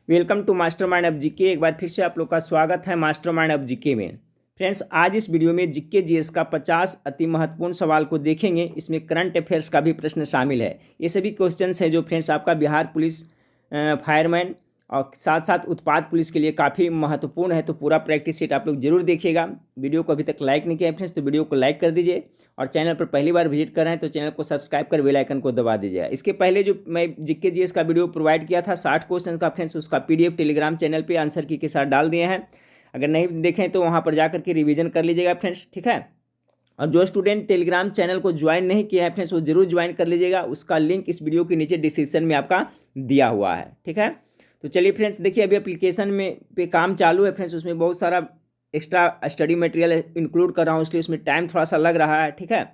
Welcome to Mastermind of GK. एक बार फिर से आप लोग का स्वागत है मास्टरमाइंड ऑफ जीके में। फ्रेंड्स, आज इस वीडियो में जीके जीएस का 50 अति महत्वपूर्ण सवाल को देखेंगे। इसमें करंट अफेयर्स का भी प्रश्न शामिल है। ये सभी क्वेश्चंस है जो फ्रेंड्स आपका बिहार पुलिस, फायरमैन और साथ साथ उत्पाद पुलिस के लिए काफ़ी महत्वपूर्ण है। तो पूरा प्रैक्टिस सेट आप लोग जरूर देखिएगा। वीडियो को अभी तक लाइक नहीं किया है फ्रेंड्स तो वीडियो को लाइक कर दीजिए, और चैनल पर पहली बार विजिट कर रहे हैं तो चैनल को सब्सक्राइब कर बेल आइकन को दबा दीजिएगा। इसके पहले जो मैं जीके जीएस का वीडियो प्रोवाइड किया था 60 क्वेश्चन का फ्रेंड्स, उसका पीडीएफ टेलीग्राम चैनल पे आंसर की के साथ डाल दिए हैं। अगर नहीं देखें तो वहाँ पर जाकर के रिवीजन कर लीजिएगा फ्रेंड्स, ठीक है। और जो स्टूडेंट टेलीग्राम चैनल को ज्वाइन नहीं किया है फ्रेंड्स वो जरूर ज्वाइन कर लीजिएगा। उसका लिंक इस वीडियो के नीचे डिस्क्रिप्शन में आपका दिया हुआ है, ठीक है। तो चलिए फ्रेंड्स देखिए, अभी एप्लीकेशन में पे काम चालू है फ्रेंड्स। उसमें बहुत सारा एक्स्ट्रा स्टडी मटेरियल इंक्लूड कर रहा हूँ, इसलिए उसमें टाइम थोड़ा सा लग रहा है, ठीक है।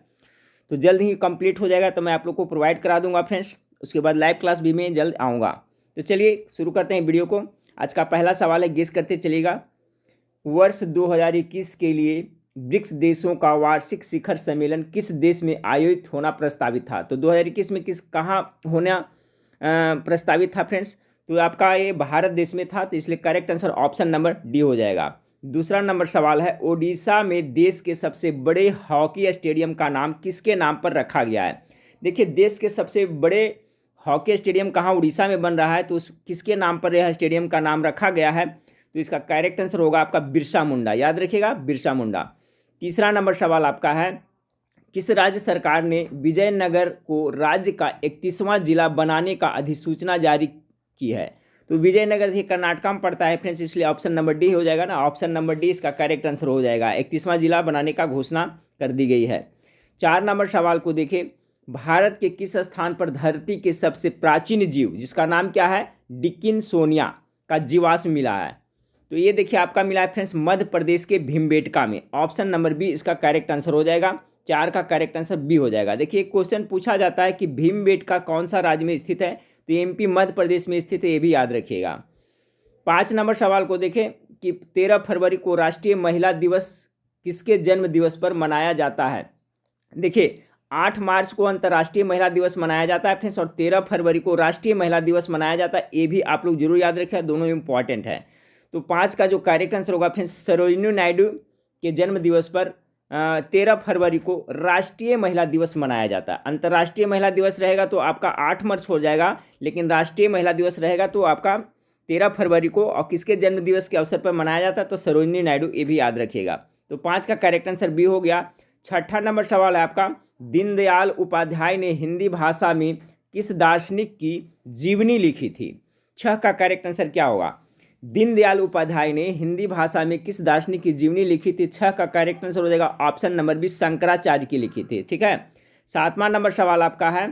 तो जल्द ही कंप्लीट हो जाएगा तो मैं आप लोग को प्रोवाइड करा दूंगा फ्रेंड्स। उसके बाद लाइव क्लास भी मैं जल्द आऊँगा। तो चलिए शुरू करते हैं वीडियो को। आज का पहला सवाल है, गेस करते चलिएगा। वर्ष 2021 के लिए ब्रिक्स देशों का वार्षिक शिखर सम्मेलन किस देश में आयोजित होना प्रस्तावित था? तो 2021 में कहाँ होना प्रस्तावित था फ्रेंड्स? तो आपका ये भारत देश में था, तो इसलिए correct answer option number D हो जाएगा। दूसरा नंबर सवाल है, ओडिशा में देश के सबसे बड़े हॉकी स्टेडियम का नाम किसके नाम पर रखा गया है? देखिए, देश के सबसे बड़े हॉकी स्टेडियम कहाँ उड़ीसा में बन रहा है, तो उस किसके नाम पर यह स्टेडियम का नाम रखा गया है? तो इसका करेक्ट आंसर होगा आपका बिरसा मुंडा। याद रखिएगा, बिरसा मुंडा। तीसरा नंबर सवाल आपका है, किस राज्य सरकार ने विजयनगर को राज्य का 31वां जिला बनाने का अधिसूचना जारी की है? तो विजयनगर ही कर्नाटका में पड़ता है फ्रेंड्स, इसलिए ऑप्शन नंबर डी हो जाएगा ना। ऑप्शन नंबर डी इसका करेक्ट आंसर हो जाएगा। 31वां जिला बनाने का घोषणा कर दी गई है। 4 नंबर सवाल को देखें, भारत के किस स्थान पर धरती के सबसे प्राचीन जीव, जिसका नाम क्या है, डिकिंसोनिया का जीवाश्म मिला है? तो ये देखिए आपका मिला है फ्रेंड्स मध्य प्रदेश के भीमबेटका में। ऑप्शन नंबर बी इसका करेक्ट आंसर हो जाएगा। 4 का करेक्ट आंसर बी हो जाएगा। देखिए, क्वेश्चन पूछा जाता है कि भीमबेटका कौन सा राज्य में स्थित है, तो एमपी मध्य प्रदेश में स्थित है, ये भी याद रखिएगा। 5 नंबर सवाल को देखें कि 13 फरवरी को राष्ट्रीय महिला दिवस किसके जन्म दिवस पर मनाया जाता है? देखिए, 8 मार्च को अंतर्राष्ट्रीय महिला दिवस मनाया जाता है फ्रेंड्स, और 13 फरवरी को राष्ट्रीय महिला दिवस मनाया जाता है। ये भी आप लोग जरूर याद रखें, दोनों इंपॉर्टेंट है। तो 5 का जो करेक्ट आंसर होगा फ्रेंड्स, सरोजिनी नायडू के जन्म दिवस पर 13 फरवरी को राष्ट्रीय महिला दिवस मनाया जाता है। अंतर्राष्ट्रीय महिला दिवस रहेगा तो आपका 8 मार्च हो जाएगा, लेकिन राष्ट्रीय महिला दिवस रहेगा तो आपका 13 फरवरी को। और किसके जन्म दिवस के अवसर पर मनाया जाता है? तो सरोजिनी नायडू, ये भी याद रखिएगा। तो 5 का करेक्ट आंसर बी हो गया। 6ठा नंबर सवाल है आपका, दीनदयाल उपाध्याय ने हिंदी भाषा में किस दार्शनिक की जीवनी लिखी थी? 6 का करेक्ट आंसर क्या होगा? दीनदयाल उपाध्याय ने हिंदी भाषा में किस दार्शनिक की जीवनी लिखी थी? 6 का करेक्ट आंसर हो जाएगा ऑप्शन नंबर बी, शंकराचार्य की लिखी थी, ठीक है। 7वां नंबर सवाल आपका है,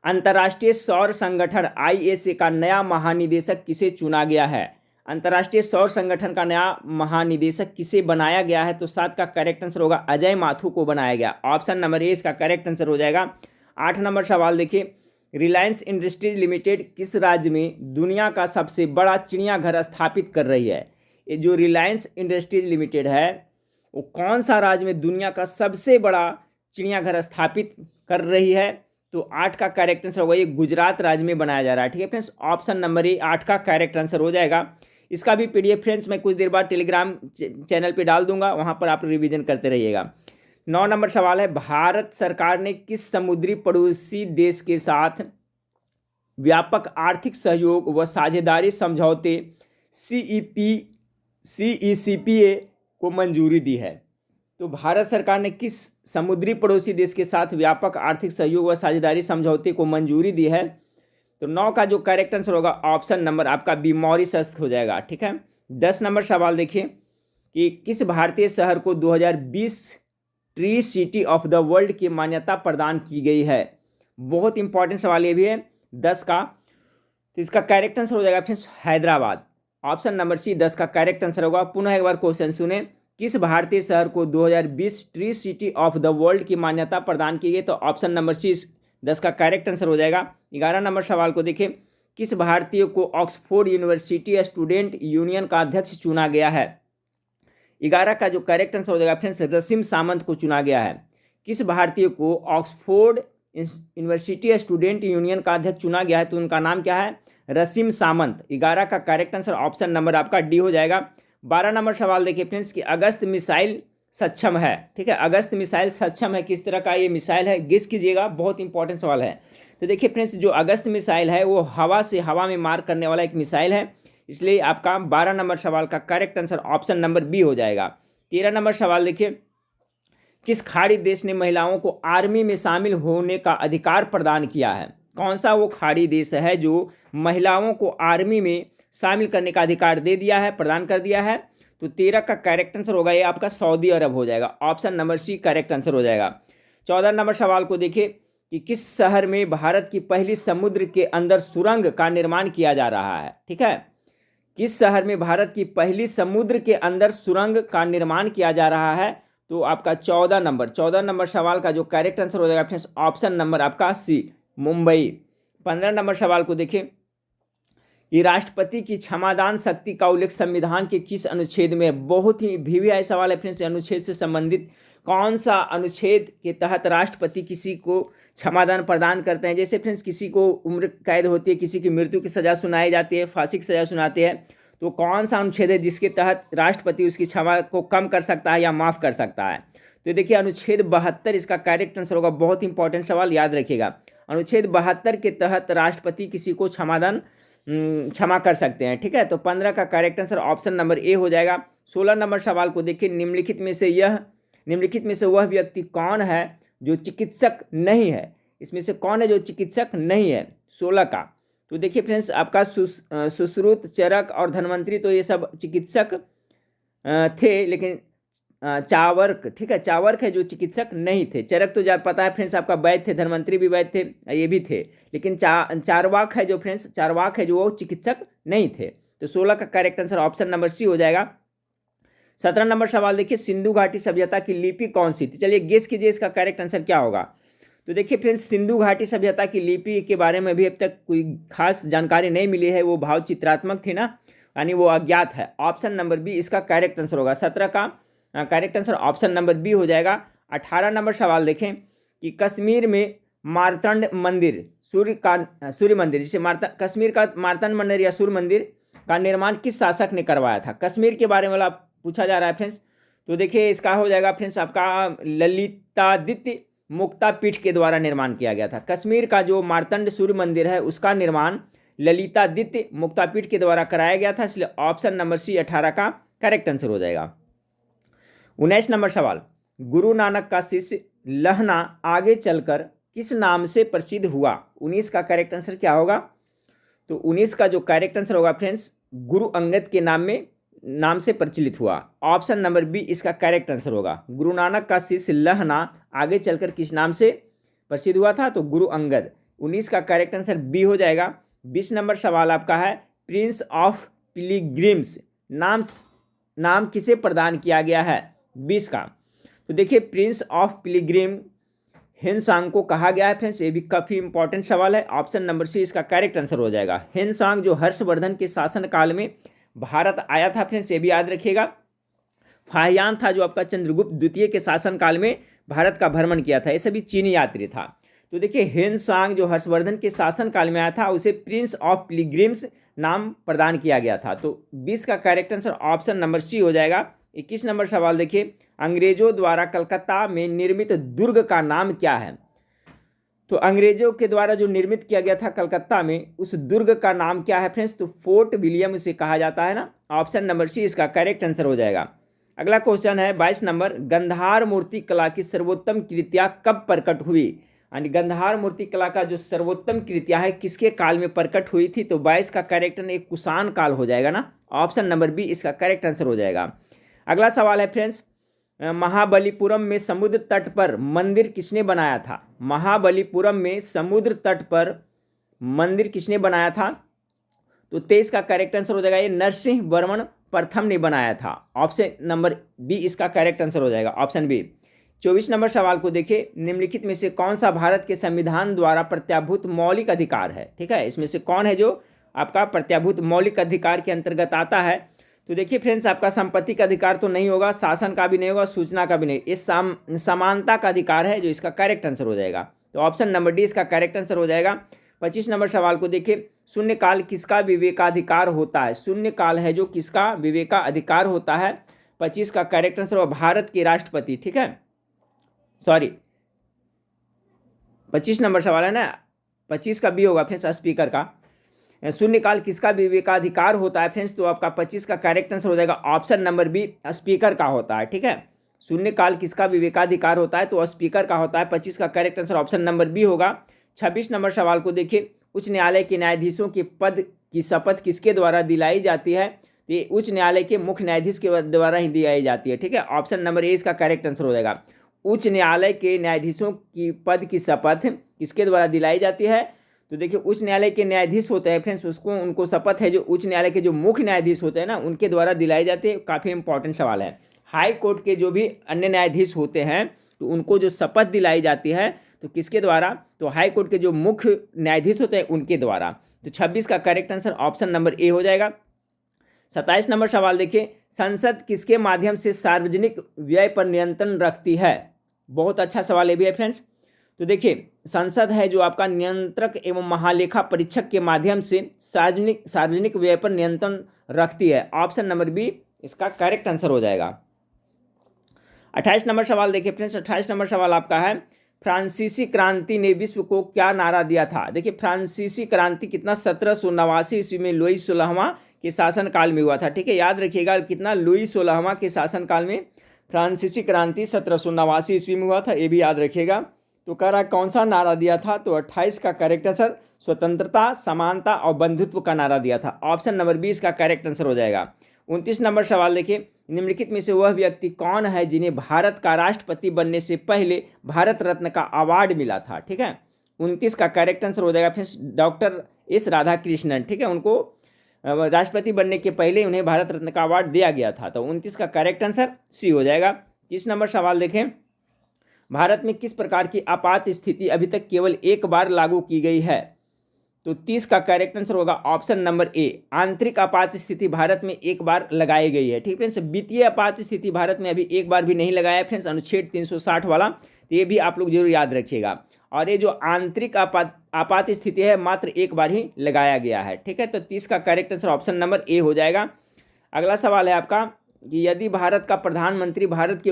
अंतर्राष्ट्रीय सौर संगठन आईएसए का नया महानिदेशक किसे चुना गया है? अंतर्राष्ट्रीय सौर संगठन का नया महानिदेशक किसे बनाया गया है? तो 7 का करेक्ट आंसर होगा अजय माथुर को बनाया गया। ऑप्शन नंबर ए इसका करेक्ट आंसर हो जाएगा। 8 नंबर सवाल देखिए, रिलायंस इंडस्ट्रीज लिमिटेड किस राज्य में दुनिया का सबसे बड़ा चिड़ियाघर स्थापित कर रही है? ये जो रिलायंस इंडस्ट्रीज लिमिटेड है वो कौन सा राज्य में दुनिया का सबसे बड़ा चिड़ियाघर स्थापित कर रही है? तो 8 का करेक्ट आंसर होगा, ये गुजरात राज्य में बनाया जा रहा है, ठीक है फ्रेंड्स। ऑप्शन नंबर ए 8 का करेक्ट आंसर हो जाएगा। इसका भी पीडीएफ फ्रेंड्स मैं कुछ देर बाद टेलीग्राम चैनल पे डाल दूंगा, वहाँ पर आप रिवीजन करते रहिएगा। 9 नंबर सवाल है, भारत सरकार ने किस समुद्री पड़ोसी देश के साथ व्यापक आर्थिक सहयोग व साझेदारी समझौते CEPA को मंजूरी दी है? तो भारत सरकार ने किस समुद्री पड़ोसी देश के साथ व्यापक आर्थिक सहयोग व साझेदारी समझौते को मंजूरी दी है? तो 9 का जो करेक्ट आंसर होगा ऑप्शन नंबर आपका बी, मॉरिशस हो जाएगा, ठीक है। 10 नंबर सवाल देखिए कि किस भारतीय शहर को 2020 tree city of the world की मान्यता प्रदान की गई है? बहुत इंपॉर्टेंट सवाल ये भी है 10 का। तो इसका करेक्ट आंसर हो जाएगा friends Hyderabad. Option number C 10 का करेक्ट आंसर होगा। पुनः एक बार क्वेश्चन सुने, किस भारतीय शहर को 2020 tree city of the world की मान्यता प्रदान की गई? तो ऑप्शन नंबर सी 10 का करेक्ट आंसर हो जाएगा। 11 नंबर सवाल को देखें, किस भारतीय को ऑक्सफोर्ड यूनिवर्सिटी स्टूडेंट यूनियन का अध्यक्ष चुना गया है? 11 का जो करेक्ट आंसर हो जाएगा फ्रेंड्स, रसीम सामंत को चुना गया है। किस भारतीय को ऑक्सफोर्ड यूनिवर्सिटी स्टूडेंट यूनियन का अध्यक्ष चुना गया है? तो उनका नाम क्या है? रसीम सामंत। 11 का करेक्ट आंसर ऑप्शन नंबर आपका डी हो जाएगा। 12 नंबर सवाल देखिए फ्रेंड्स कि अगस्त मिसाइल सक्षम है, ठीक है, अगस्त मिसाइल सक्षम है, किस तरह का ये मिसाइल है, गेस कीजिएगा, बहुत इंपॉर्टेंट सवाल है। तो देखिए फ्रेंड्स जो अगस्त मिसाइल है वो हवा से हवा में मार करने वाला एक मिसाइल है, इसलिए आपका 12 नंबर सवाल का correct answer option number B हो जाएगा। 13 नंबर सवाल देखिए, किस खाड़ी देश ने महिलाओं को आर्मी में शामिल होने का अधिकार प्रदान किया है? कौन सा वो खाड़ी देश है जो महिलाओं को आर्मी में शामिल करने का अधिकार दे दिया है, प्रदान कर दिया है? तो 13 का करेक्ट आंसर होगा ये आपका सऊदी अरब हो जाएगा, option number C correct answer हो जाएगा। 14 नंबर सवाल को देखिए कि किस शहर में भारत की पहली समुद्र के अंदर सुरंग का निर्माण किया जा रहा है, ठीक है, किस शहर में भारत की पहली समुद्र के अंदर सुरंग का निर्माण किया जा रहा है? तो आपका 14 नंबर सवाल का जो करेक्ट आंसर हो जाएगा फ्रेंड्स ऑप्शन नंबर आपका सी मुंबई। 15 नंबर सवाल को देखिए कि राष्ट्रपति की क्षमादान शक्ति का उल्लेख संविधान के किस अनुच्छेद में? बहुत ही वीवीआई सवाल है फ्रेंड्स, अनुच्छेद से संबंधित कौन सा अनुच्छेद के तहत राष्ट्रपति किसी को क्षमादान प्रदान करते हैं? जैसे फ्रेंड्स किसी को उम्र कैद होती है, किसी की मृत्यु की सजा सुनाई जाती है, फांसी की सजा सुनाते हैं, तो कौन सा अनुच्छेद है जिसके तहत राष्ट्रपति उसकी क्षमा को कम कर सकता है या माफ़ कर सकता है? तो देखिए अनुच्छेद 72 इसका करेक्ट आंसर होगा। बहुत इंपॉर्टेंट सवाल, याद रखिएगा, अनुच्छेद 72 के तहत राष्ट्रपति किसी को क्षमा कर सकते हैं, ठीक है। तो 15 का correct answer option number A हो जाएगा। 16 नंबर सवाल को देखिए, निम्नलिखित में से वह व्यक्ति कौन है जो चिकित्सक नहीं है? इसमें से कौन है जो चिकित्सक नहीं है? 16 का तो देखिए फ्रेंड्स आपका सुश्रुत, चरक और धन्वंतरी तो ये सब चिकित्सक थे, लेकिन चावर्क, ठीक है, चावर्क है जो चिकित्सक नहीं थे। चरक तो पता है फ्रेंड्स आपका वैद्य थे, धन्वंतरी भी वैद्य थे, ये भी थे, लेकिन चारवाक है जो फ्रेंड्स, चारवाक है जो वो चिकित्सक नहीं थे। तो 16 का correct answer option number C हो जाएगा। 17 नंबर सवाल देखिए, सिंधु घाटी सभ्यता की लिपि कौन सी थी? चलिए गेस कीजिए इसका करेक्ट आंसर क्या होगा। तो देखिए फ्रेंड्स सिंधु घाटी सभ्यता की लिपि के बारे में भी अब तक कोई खास जानकारी नहीं मिली है, वो भाव चित्रात्मक थी ना, यानी वो अज्ञात है। ऑप्शन नंबर बी इसका करेक्ट आंसर होगा। 17 का correct answer option number B हो जाएगा। 18 नंबर सवाल देखें कि कश्मीर में मार्तंड मंदिर, सूर्य मंदिर, जिसे कश्मीर का मार्तंड मंदिर या सूर्य मंदिर का निर्माण किस शासक ने करवाया था? कश्मीर के बारे में पूछा जा रहा है फ्रेंड्स। तो देखिए इसका हो जाएगा फ्रेंड्स आपका ललितादित्य मुक्तापीठ के द्वारा निर्माण किया गया था। कश्मीर का जो मार्तंड सूर्य मंदिर है उसका निर्माण ललितादित्य मुक्तापीठ के द्वारा कराया गया था, इसलिए ऑप्शन नंबर सी 18 का करेक्ट आंसर हो जाएगा। 19 नंबर सवाल, गुरु नानक का शिष्य लहना आगे चलकर किस नाम से प्रसिद्ध हुआ? 19 का करेक्ट आंसर क्या होगा? तो 19 का जो करेक्ट आंसर होगा फ्रेंड्स गुरु अंगद के नाम से प्रचलित हुआ। ऑप्शन नंबर बी इसका करेक्ट आंसर होगा। गुरु नानक का शिष्य लहना आगे चलकर किस नाम से प्रसिद्ध हुआ था? तो गुरु अंगद। 19 का करेक्ट आंसर बी हो जाएगा। 20 नंबर सवाल आपका है, प्रिंस ऑफ पिलग्रिम्स नाम किसे प्रदान किया गया है? 20 का तो देखिए प्रिंस ऑफ पिलग्रिम हिनसांग को कहा गया है फ्रेंड्स, ये भी काफ़ी इंपॉर्टेंट सवाल है। ऑप्शन नंबर सी इसका करेक्ट आंसर हो जाएगा। हिनसांग जो हर्षवर्धन के शासन काल में भारत आया था फ्रेंड्स, ये भी याद रखिएगा। फाहियान था जो आपका चंद्रगुप्त द्वितीय के शासन काल में भारत का भ्रमण किया था, ये सभी चीनी यात्री था। तो देखिए हिनसांग जो हर्षवर्धन के शासन काल में आया था उसे प्रिंस ऑफ पिलग्रिम्स नाम प्रदान किया गया था। तो 20 का correct answer option number C हो जाएगा। 21 नंबर सवाल देखिए, अंग्रेजों द्वारा कलकत्ता में निर्मित दुर्ग का नाम क्या है? तो अंग्रेजों के द्वारा जो निर्मित किया गया था कलकत्ता में, उस दुर्ग का नाम क्या है फ्रेंड्स? तो फोर्ट विलियम उसे कहा जाता है ना। ऑप्शन नंबर सी इसका करेक्ट आंसर हो जाएगा। अगला क्वेश्चन है 22 नंबर, गंधार मूर्ति कला की सर्वोत्तम कृतियां कब प्रकट हुई? यानी गंधार मूर्ति कला का जो सर्वोत्तम कृतियां है किसके काल में प्रकट हुई थी? तो 22 का करेक्ट एक कुषाण काल हो जाएगा ना। ऑप्शन नंबर बी इसका करेक्ट आंसर हो जाएगा। अगला सवाल है फ्रेंड्स, महाबलीपुरम में समुद्र तट पर मंदिर किसने बनाया था? महाबलीपुरम में समुद्र तट पर मंदिर किसने बनाया था? तो 23 का करेक्ट आंसर हो जाएगा, ये नरसिंह वर्मन प्रथम ने बनाया था। ऑप्शन नंबर बी इसका करेक्ट आंसर हो जाएगा, ऑप्शन बी। 24 नंबर सवाल को देखिए, निम्नलिखित में से कौन सा भारत के संविधान द्वारा प्रत्याभूत मौलिक अधिकार है? ठीक है, इसमें से कौन है जो आपका प्रत्याभूत मौलिक अधिकार के अंतर्गत आता है? तो देखिए फ्रेंड्स आपका संपत्ति का अधिकार तो नहीं होगा, शासन का भी नहीं होगा, सूचना का भी नहीं, ये समानता का अधिकार है जो इसका करेक्ट आंसर हो जाएगा। तो ऑप्शन नंबर डी इसका करेक्ट आंसर हो जाएगा। 25 नंबर सवाल को देखिए, शून्यकाल किसका विवेकाधिकार होता है? शून्यकाल है जो किसका विवेकाधिकार होता है? 25 का करेक्ट आंसर होगा भारत के राष्ट्रपति। ठीक है, सॉरी 25 नंबर सवाल है ना, 25 का बी होगा फ्रेंड्स, स्पीकर का। शून्यकाल किसका विवेकाधिकार होता है फ्रेंड्स? तो आपका 25 का करेक्ट आंसर हो जाएगा ऑप्शन नंबर बी, स्पीकर का होता है। ठीक है, शून्यकाल किसका विवेकाधिकार होता है? तो स्पीकर का होता है। 25 का correct answer option number B होगा। 26 नंबर सवाल को देखिए, उच्च न्यायालय के न्यायाधीशों के पद की शपथ किसके द्वारा दिलाई जाती है? तो ये उच्च न्यायालय के मुख्य न्यायाधीश के द्वारा ही दिलाई जाती है। ठीक है, ऑप्शन नंबर ए इसका करेक्ट आंसर हो जाएगा। उच्च न्यायालय के न्यायाधीशों की पद की शपथ किसके द्वारा दिलाई जाती है? तो देखिए उच्च न्यायालय के न्यायाधीश होते हैं फ्रेंड्स, उनको शपथ है जो उच्च न्यायालय के जो मुख्य न्यायाधीश होते हैं ना, उनके द्वारा दिलाई जाती है। काफ़ी इंपॉर्टेंट सवाल है। हाई कोर्ट के जो भी अन्य न्यायाधीश होते हैं तो उनको जो शपथ दिलाई जाती है तो किसके द्वारा? तो हाई कोर्ट के जो मुख्य न्यायाधीश होते हैं उनके द्वारा। तो 26 का correct answer option number A हो जाएगा। 27 नंबर सवाल देखिए, संसद किसके माध्यम से सार्वजनिक व्यय पर नियंत्रण रखती है? बहुत अच्छा सवाल है भी है फ्रेंड्स। तो देखिए संसद है जो आपका नियंत्रक एवं महालेखा परीक्षक के माध्यम से सार्वजनिक व्यय पर नियंत्रण रखती है। ऑप्शन नंबर बी इसका करेक्ट आंसर हो जाएगा। 28 नंबर सवाल देखिए फ्रेंड्स, 28 नंबर सवाल आपका है, फ्रांसीसी क्रांति ने विश्व को क्या नारा दिया था? देखिए फ्रांसीसी क्रांति कितना 1789 ईस्वी में लुई 16वां के शासनकाल में हुआ था। ठीक है, याद रखिएगा कितना, लुई 16वां के शासनकाल में फ्रांसीसी क्रांति 1789 ईस्वी में हुआ था, ये भी याद रखिएगा। तो कह रहा कौन सा नारा दिया था? तो 28 का करेक्ट आंसर स्वतंत्रता, समानता और बंधुत्व का नारा दिया था। ऑप्शन नंबर 20 का करेक्ट आंसर हो जाएगा। 29 नंबर सवाल देखिए, निम्नलिखित में से वह व्यक्ति कौन है जिन्हें भारत का राष्ट्रपति बनने से पहले भारत रत्न का अवार्ड मिला था? ठीक है, 29 का करेक्ट आंसर हो जाएगा फ्रेंड्स डॉक्टर एस राधाकृष्णन। ठीक है, उनको राष्ट्रपति बनने के पहले उन्हें भारत रत्न का अवार्ड दिया गया था। तो 29 का करेक्ट आंसर सी हो जाएगा। 30 नंबर सवाल देखें, भारत में किस प्रकार की आपात स्थिति अभी तक केवल एक बार लागू की गई है? तो 30 का करेक्ट आंसर होगा ऑप्शन नंबर ए, आंतरिक आपात स्थिति भारत में एक बार लगाई गई है। ठीक फ्रेंड्स, वित्तीय आपात स्थिति भारत में अभी एक बार भी नहीं लगाया फ्रेंड्स, अनुच्छेद 360 वाला, तो ये भी आप लोग जरूर याद रखिएगा। और ये जो आंतरिक आपात स्थिति है मात्र एक बार ही लगाया गया है। ठीक है, तो 30 का correct answer option number A हो जाएगा। अगला सवाल है आपका कि यदि भारत का प्रधानमंत्री भारत के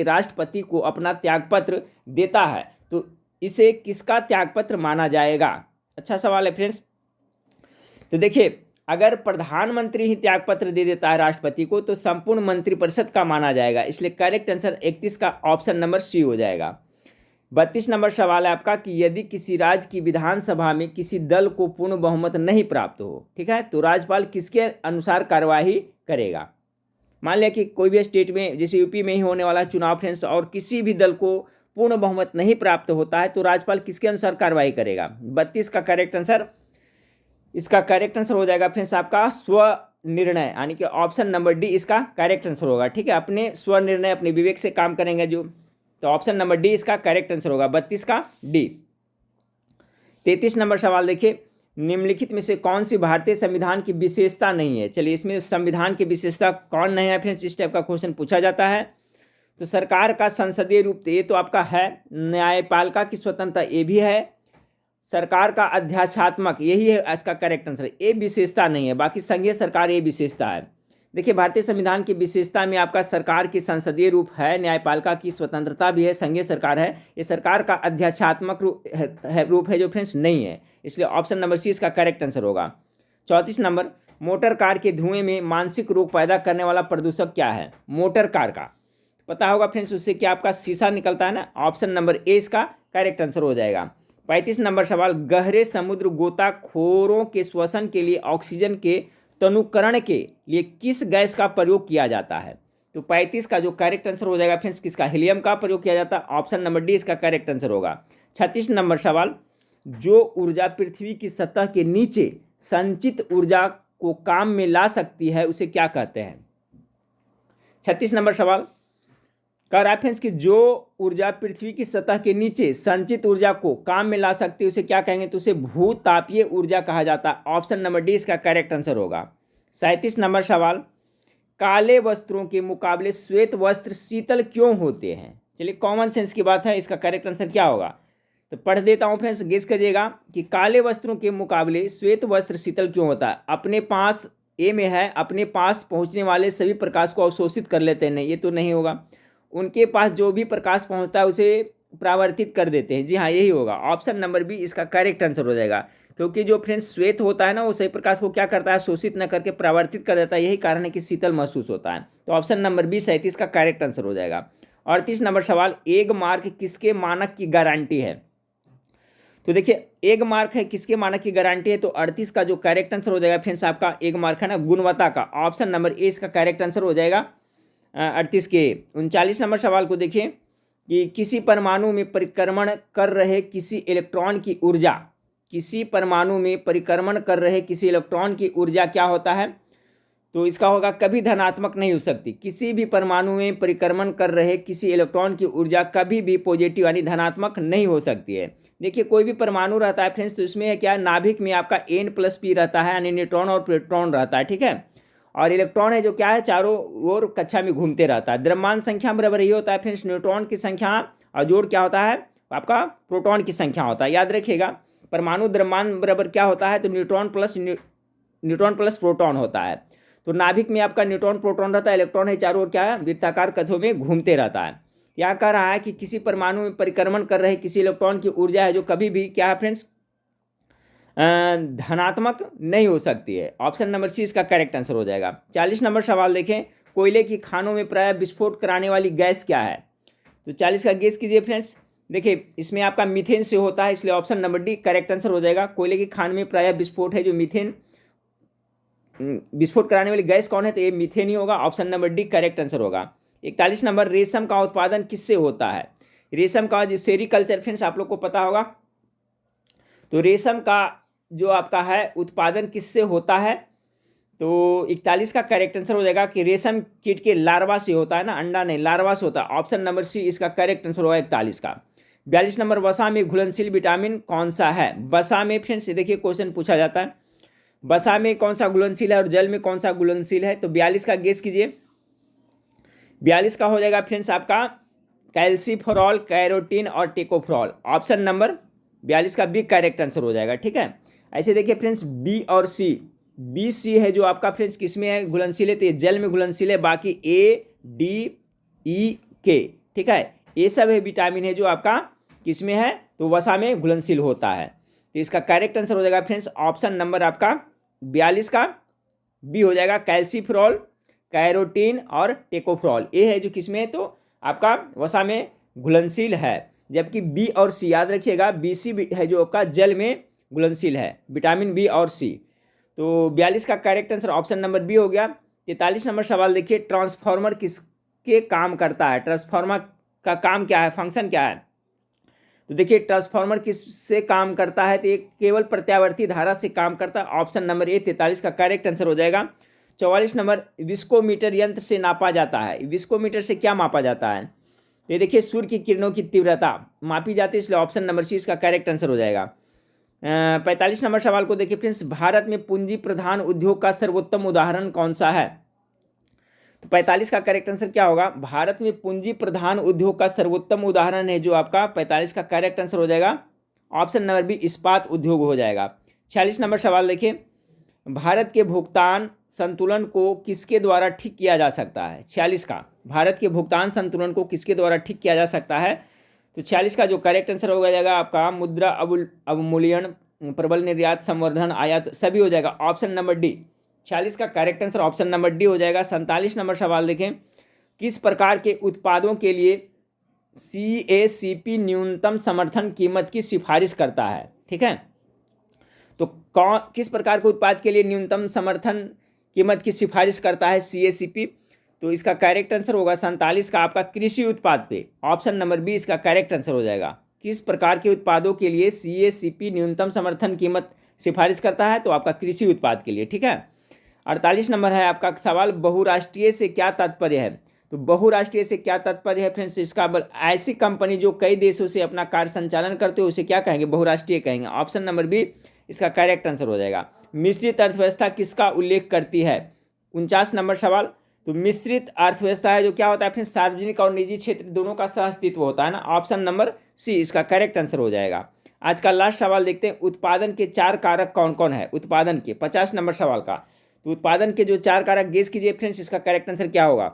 राष्ट्रपति को अपना त्यागपत्र देता है तो इसे किसका त्यागपत्र माना जाएगा? अच्छा सवाल है फ्रेंड्स। तो देखिए अगर प्रधानमंत्री ही त्यागपत्र दे देता है राष्ट्रपति को तो संपूर्ण मंत्रिपरिषद का माना जाएगा, इसलिए करेक्ट आंसर 31 का ऑप्शन नंबर सी हो जाएगा। 32 नंबर सवाल है आपका कि यदि किसी राज्य की विधानसभा में किसी दल को पूर्ण बहुमत नहीं प्राप्त हो, ठीक है, तो राज्यपाल किसके अनुसार कार्यवाही करेगा? मान लिया कि कोई भी स्टेट में जैसे यूपी में ही होने वाला चुनाव फ्रेंड्स और किसी भी दल को पूर्ण बहुमत नहीं प्राप्त होता है तो राज्यपाल किसके अनुसार कार्रवाई करेगा? 32 का करेक्ट आंसर, इसका करेक्ट आंसर हो जाएगा फ्रेंड्स आपका स्वनिर्णय, यानी कि ऑप्शन नंबर डी इसका करेक्ट आंसर होगा। ठीक है, अपने स्वनिर्णय अपने विवेक से काम करेंगे जो, तो ऑप्शन नंबर डी इसका करेक्ट आंसर होगा, 32 का डी। 33 नंबर सवाल देखिए, निम्नलिखित में से कौन सी भारतीय संविधान की विशेषता नहीं है? चलिए इसमें संविधान की विशेषता कौन नहीं है फ्रेंड्स, इस टाइप का क्वेश्चन पूछा जाता है। तो सरकार का संसदीय रूप ये तो आपका है, न्यायपालिका की स्वतंत्रता ये भी है, सरकार का अध्यात्मात्मक यही है इसका करेक्ट आंसर, ये विशेषता नहीं है, बाकी संघीय सरकार ये विशेषता है। देखिए भारतीय संविधान की विशेषता में आपका सरकार की संसदीय रूप है, न्यायपालिका की स्वतंत्रता भी है, संघीय सरकार है, ये सरकार का अध्यात्मात्मक रूप है जो फ्रेंड्स नहीं है, इसलिए ऑप्शन नंबर सी इसका करेक्ट आंसर होगा। 34 नंबर, मोटर कार के धुएं में मानसिक रोग पैदा करने वाला प्रदूषक क्या है? मोटर कार का पता होगा फ्रेंड्स, उससे क्या आपका शीशा निकलता है ना, ऑप्शन नंबर ए इसका करेक्ट आंसर हो जाएगा। 35 नंबर सवाल, गहरे समुद्र गोताखोरों के श्वसन के लिए ऑक्सीजन के तनुकरण के लिए किस गैस का प्रयोग किया जाता है? तो 35 का जो करेक्ट आंसर हो जाएगा फ्रेंड्स किसका, हीलियम का प्रयोग किया जाता है, ऑप्शन नंबर डी इसका करेक्ट आंसर होगा। 36 नंबर सवाल, जो ऊर्जा पृथ्वी की सतह के नीचे संचित ऊर्जा को काम में ला सकती है उसे क्या कहते हैं? 36 नंबर सवाल कह रहा है फ्रेंड्स कि जो ऊर्जा पृथ्वी की सतह के नीचे संचित ऊर्जा को काम में ला सकती है उसे क्या कहेंगे? तो उसे भूतापीय ऊर्जा कहा जाता है, ऑप्शन नंबर डी इसका करेक्ट आंसर होगा। 37 नंबर सवाल, काले वस्त्रों के मुकाबले श्वेत वस्त्र शीतल क्यों होते हैं? चलिए कॉमन सेंस की बात है, इसका करेक्ट आंसर क्या होगा? तो पढ़ देता हूँ फ्रेंड्स, गेस करिएगा कि काले वस्त्रों के मुकाबले श्वेत वस्त्र शीतल क्यों होता है। अपने पास, ए में है, अपने पास पहुँचने वाले सभी प्रकाश को अवशोषित कर लेते हैं। नहीं, ये तो नहीं होगा। उनके पास जो भी प्रकाश पहुँचता है उसे परावर्तित कर देते हैं। जी हाँ, यही होगा। ऑप्शन नंबर बी इसका करेक्ट आंसर हो जाएगा, क्योंकि जो फ्रेंड्स श्वेत होता है ना, वो सही प्रकाश को क्या करता है, शोषित न करके परावर्तित कर देता है। यही कारण है कि शीतल महसूस होता है। तो ऑप्शन नंबर बी 37 का करेक्ट आंसर हो जाएगा। 38 नंबर सवाल, एग मार्क किसके मानक की गारंटी है। तो देखिए, एग मार्क है किसके मानक की गारंटी है, तो 38 का जो करेक्ट आंसर हो जाएगा फ्रेंड्स आपका एग मार्क है ना, गुणवत्ता का। ऑप्शन नंबर ए इसका करेक्ट आंसर हो जाएगा 38 के। 39 नंबर सवाल को देखिए कि किसी परमाणु में परिक्रमण कर रहे किसी इलेक्ट्रॉन की ऊर्जा, किसी परमाणु में परिक्रमण कर रहे किसी इलेक्ट्रॉन की ऊर्जा क्या होता है, तो इसका होगा कभी धनात्मक नहीं हो सकती। किसी भी परमाणु में परिक्रमण कर रहे किसी इलेक्ट्रॉन की ऊर्जा कभी भी पॉजिटिव यानी धनात्मक नहीं हो सकती है। देखिए, कोई भी परमाणु रहता है फ्रेंड्स, तो इसमें है क्या, नाभिक में आपका N+P रहता है, यानी न्यूट्रॉन और प्रोटॉन रहता है, ठीक है। और इलेक्ट्रॉन है जो क्या है, चारों ओर कक्षा में घूमते रहता है। द्रव्यमान संख्या बराबर ये होता है फ्रेंड्स, न्यूट्रॉन की संख्या और जोड़ क्या होता है आपका, प्रोटॉन की संख्या होता है। याद रखिएगा, परमाणु द्रव्यमान बराबर क्या होता है, तो न्यूट्रॉन प्लस प्रोटॉन होता है। तो नाभिक में आपका न्यूट्रॉन प्रोटॉन रहता है, इलेक्ट्रॉन है चारों ओर क्या है, वृत्ताकार कक्षों में घूमते रहता है। यहाँ कह रहा है कि किसी परमाणु में परिक्रमण कर रहे किसी इलेक्ट्रॉन की ऊर्जा है जो कभी भी क्या है फ्रेंड्स, धनात्मक नहीं हो सकती है। ऑप्शन नंबर सी इसका करेक्ट आंसर हो जाएगा। 40 नंबर सवाल देखें, कोयले की खानों में प्राय विस्फोट कराने वाली गैस क्या है। तो 40 का गेस कीजिए फ्रेंड्स। देखिए, इसमें आपका मीथेन से होता है, इसलिए option number D correct answer हो जाएगा। कोयले की खान में प्राय विस्फोट है जो मीथेन, विस्फोट कराने वाली गैस कौन है, तो ये मीथेन ही होगा। Option number D correct answer होगा। 41 नंबर, रेशम का उत्पादन किससे होता है। रेशम का जो सेरीकल्चर फ्रेंड्स आप लोग को पता होगा, तो रेशम का जो आपका है उत्पादन किससे होता है, तो 41 का करेक्ट आंसर हो जाएगा कि रेशम कीट के लार्वा से होता है ना, अंडा नहीं, लार्वा से होता है। ऑप्शन नंबर सी इसका करेक्ट आंसर होगा 41 का। 42 नंबर, वसा में घुलनशील विटामिन कौन सा है। वसा में फ्रेंड्स देखिए क्वेश्चन पूछा जाता है, वसा में कौन सा घुलनशील है और जल में कौन सा घुलनशील है। तो 42 का गेस कीजिए। 42 का हो जाएगा फ्रेंड्स आपका कैल्सीफेरॉल, कैरोटीन और टेकोफेरॉल। ऑप्शन नंबर 42 का बी करेक्ट आंसर हो जाएगा, ठीक है। ऐसे देखिए फ्रेंड्स, बी और सी, बी सी है जो आपका फ्रेंड्स किस में है, घुलनशील है, तो ये जल में घुलनशील है। बाकी ए डी ई के, ठीक है, ये सब है विटामिन है जो आपका किस में है, तो वसा में घुलनशील होता है। तो इसका करेक्ट आंसर हो जाएगा फ्रेंड्स ऑप्शन नंबर आपका 42 का बी हो जाएगा, कैल्सीफेरॉल, कैरोटीन और टेकोफेरॉल। ए है जो किस में है, तो आपका वसा में घुलनशील है। जबकि बी और सी याद रखिएगा, बी सी है जो आपका जल में घुलनशील है, विटामिन बी और सी। तो 42 का correct answer option number B हो गया। 43 नंबर सवाल देखिए, ट्रांसफार्मर किसके काम करता है। ट्रांसफार्मर का काम क्या है, फंक्शन क्या है। तो देखिए, ट्रांसफार्मर किससे काम करता है, तो एक केवल प्रत्यावर्ती धारा से काम करता है। ऑप्शन नंबर ए 43 का करेक्ट आंसर हो जाएगा। 44 नंबर, विस्कोमीटर यंत्र से नापा जाता है। विस्कोमीटर से क्या मापा जाता है, ये देखिए सूर्य की किरणों की तीव्रता मापी जाती है, इसलिए ऑप्शन नंबर सी इसका करेक्ट आंसर हो जाएगा। 45 नंबर सवाल को देखिए फ्रेंड्स, भारत में पूंजी प्रधान उद्योग का सर्वोत्तम उदाहरण कौन सा है। तो 45 का करेक्ट आंसर क्या होगा, भारत में पूंजी प्रधान उद्योग का सर्वोत्तम उदाहरण है जो आपका 45 का करेक्ट आंसर हो जाएगा। ऑप्शन नंबर बी इस्पात उद्योग हो जाएगा। 46 नंबर सवाल देखिए, भारत के भुगतान संतुलन को किसके द्वारा ठीक किया जा सकता है। 46 का, भारत के भुगतान संतुलन को किसके द्वारा ठीक किया जा सकता है। तो 46 का जो करेक्ट आंसर हो जाएगा आपका मुद्रा अवमूल्यन, प्रबल निर्यात, संवर्धन, आयात, सभी हो जाएगा। ऑप्शन नंबर डी 46 का correct answer option number D हो जाएगा। 47 नंबर सवाल देखें, किस प्रकार के उत्पादों के लिए CACP न्यूनतम समर्थन कीमत की सिफारिश करता है, ठीक है। तो किस प्रकार के उत्पाद के लिए न्यूनतम समर्थन कीमत की सिफारिश करता है CACP, तो इसका करेक्ट आंसर होगा 47 का आपका कृषि उत्पाद पे। ऑप्शन नंबर बी इसका करेक्ट आंसर हो जाएगा। किस प्रकार के उत्पादों के लिए CACP न्यूनतम समर्थन कीमत सिफारिश करता है, तो आपका कृषि उत्पाद के लिए, ठीक है। 48 नंबर है आपका सवाल, बहुराष्ट्रीय से क्या तात्पर्य है। तो बहुराष्ट्रीय से क्या तात्पर्य है फ्रेंड्स, इसका ऐसी कंपनी जो कई देशों से अपना कार्य संचालन करते हो उसे क्या कहेंगे, बहुराष्ट्रीय कहेंगे। ऑप्शन नंबर बी इसका करेक्ट आंसर हो जाएगा। मिश्रित अर्थव्यवस्था किसका उल्लेख करती है। 49 नंबर सवाल, तो मिश्रित अर्थव्यवस्था है जो क्या होता है फिर सार्वजनिक और निजी क्षेत्र दोनों का सह अस्तित्व होता है ना। ऑप्शन नंबर सी इसका करेक्ट आंसर हो जाएगा। आज का लास्ट सवाल देखते हैं, उत्पादन के 4 कारक कौन कौन है। उत्पादन के 50 नंबर सवाल का, तो उत्पादन के जो 4 कारक गेस कीजिए फ्रेंड्स, इसका करेक्ट आंसर क्या होगा।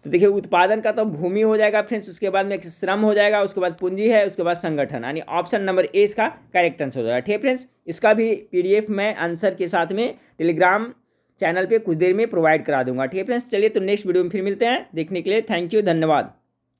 तो देखिए उत्पादन का तो भूमि हो जाएगा फ्रेंड्स, उसके बाद में श्रम हो जाएगा, उसके बाद पूंजी है, उसके बाद संगठन, यानी ऑप्शन नंबर ए इसका करेक्ट आंसर हो जाएगा। ठीक है फ्रेंड्स, इसका भी पीडीएफ मैं आंसर के साथ में टेलीग्राम चैनल पे कुछ देर में प्रोवाइड करा दूंगा। ठीक है फ्रेंड्स, चलिए तो नेक्स्ट वीडियो में फिर मिलते हैं। देखने के लिए थैंक यू, धन्यवाद।